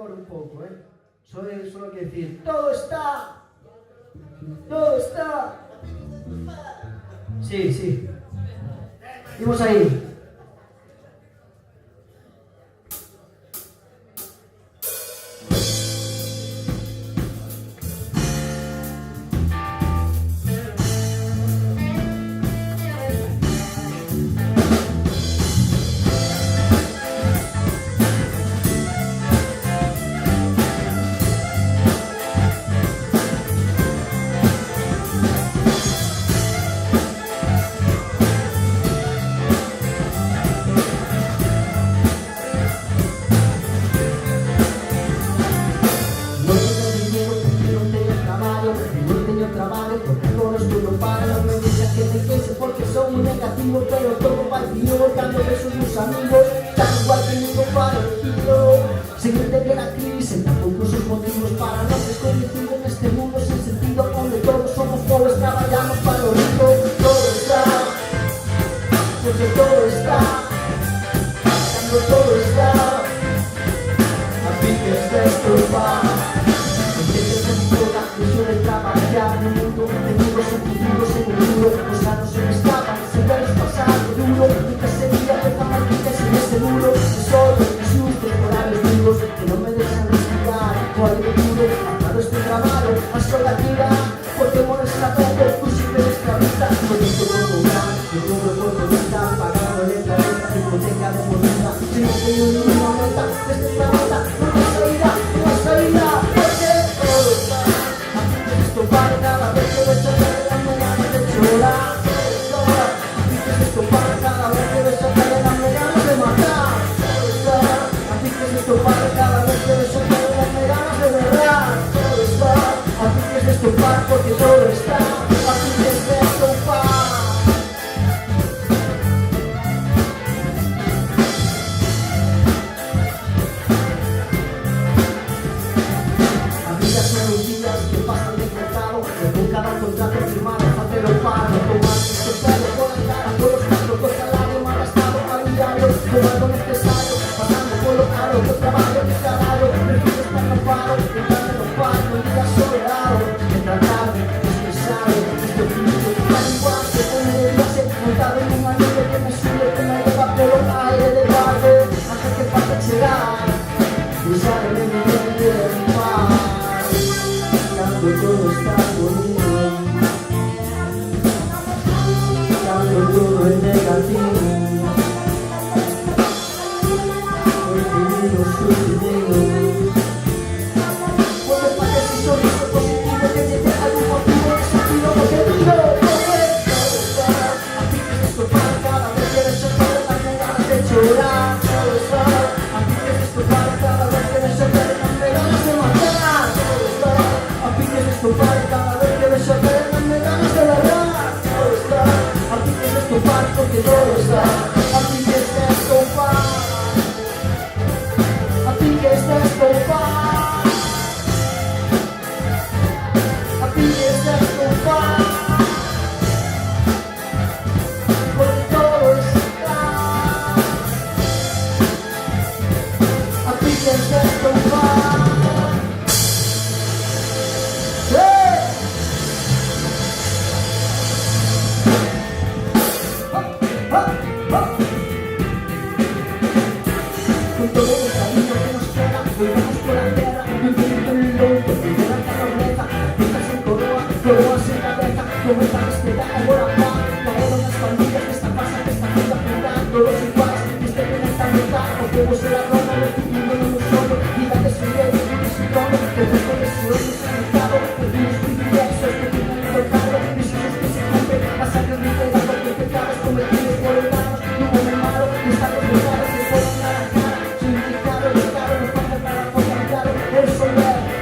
coro un poco, ¿eh? Solo hay que decir, todo está. Todo está. Sí, sí. Vamos ahí. Pero todo vacío, cambio de sus amigos, tan igual que mi compadre. Seguirte que la crisis, tampoco sus motivos para no ser conocido en este mundo sin sentido, donde todos somos pobres, trabajamos para lo rico. Todo está, porque todo está, cuando todo está, así que es esto va. Entiendes en toda presión de trabajar en un mundo de muros en futuro, seguro, los ganos se me escapan. Duro, nunca sería dejar marquitas en ese muro. Soy injusto por amigos que no me dejan respirar. Cual de duro, atado este grabado, a sola tira, porque mueres la poco, tú siempre eres esclavista. Con esto como gran, yo cobro por bonita, pagando lentamente la hipoteca de moneda. Si no tengo ninguna meta, desde esta meta, no hay salida, no hay salida. Porque todo está, esto vale cada vez que me echan de la mañana de llorar. Cada vez que ves a caer las ganas de matar. Así que es esto para cada vez que ves a caer las ganas de verdad. Todo está, así que es esto para porque todo está. Así que es esto para. Amigas son los días que pasan decretado, que con cada contrato firmado, hacerlo para no tomar este pelo con la cara, con los los salarios mal gastados para un diario, como algo necesario, pasando por lo caro, que trabajo que salario, prefiero estar no paro, entrar en los paros, un día soleado, entrar tarde, estresado, este finito, tan igual que con el viaje, montado en un anillo que me sube, que me lleva por los aires de barrio, hasta que pase llegar, y sale de mi mente en paz, cuando todo está bonito. Todo es negativo, prohibido sufrimos. Porque parece un sorriso positivo que llegue a algún motivo de sentido objetivo. Así que es esto para cada vez que ves a caer las ganas de llorar. Así que es esto para cada vez que ves a caer las ganas de matar. Así que es esto para cada vez que ves a caer las ganas de verdad. Porque todo está, así que está escopar, así que está escopar, así que está escopar, porque todo está, así que está escopar. Con todo el camino que nos queda, volvamos por la tierra, infinito en el loto, primera carroneta, pintas en coroa, coroas en cabeza, cometa respetada por la paz, caeron las pandillas que están pasando esta vida puta, todos iguales, que estén en esta meta, o que vos se la ropa, lo que vivo en un solo, vida de su rey, y su tono, que no puede ser hoy desconectado, que vivos privilegios que tienen el tocado, decisiones que se cumplen, la sangre ligera, porque pecados cometidos por el malo, no hubo malo, y están los pecados que fueron a la cara.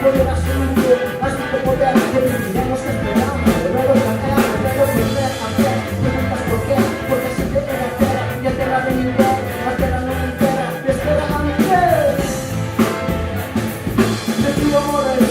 Poder absoluto, absoluto poder, que viviremos esperando, de verlo cambiar, de verlo volver a ver, preguntas por qué, porque siempre en la tierra, y a tierra de mi ver, la tierra no me entera, y espera a mi ver. Te pido morir.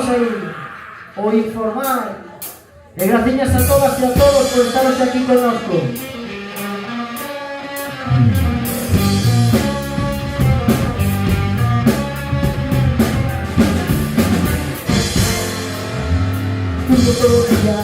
estamos aí, o informar. E graciñas a todas e a todos por estar hoxe aquí connosco. Junto todo o día,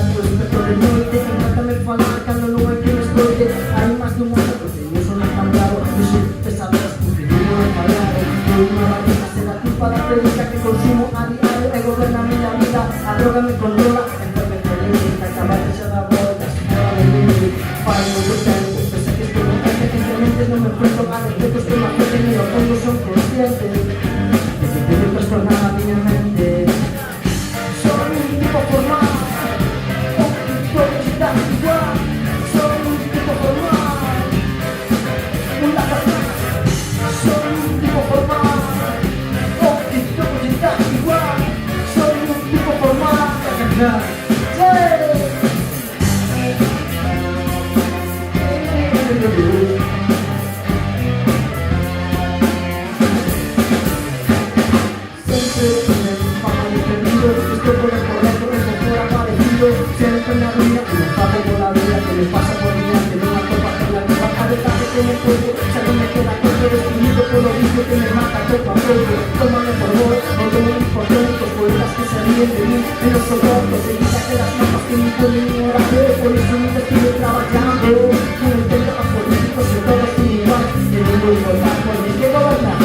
todo de noite, encántame falar cando non hai que me escoite. Hai máis dun mundo, porque eu son cambiado. Eu sou pesadas, porque eu non he fallado. Eu unha barriga será culpa da predica que consumo a diario e goberna a miña vida. A droga me controla, enferme política, acabar de ser a volta, fora de mí. Fai moito tempo, pensa que estou non é que simplemente non me enfrento a defectos que me afecten e ao fondo son consciente de que teño que trastornar a miña mente. Son un tipo formal, todos están igual. Son un tipo formal, una persona. Son un tipo formal, todos están igual. Son un tipo formal. Siempre me arruina, no pago por la vida que me pasa por mí, que no me topa con la vida, a veces que me cuello, ya no me queda corto, destruido por lo mismo que me mata poco a poco. Tómame por vos, no tengo mis portónicos, poetas que se ríen de mí, en los soportos, se dice que las mapas que me ponen ignorando, por eso me estoy trabajando, no intento a políticos y todos sin igual, que no voy a votar por mí, que gobernar.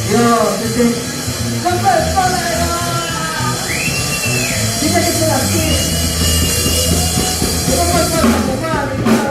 Dios, es que... ¡Campo de colega! Dice que se las quiere. Que no pasa nada, madre.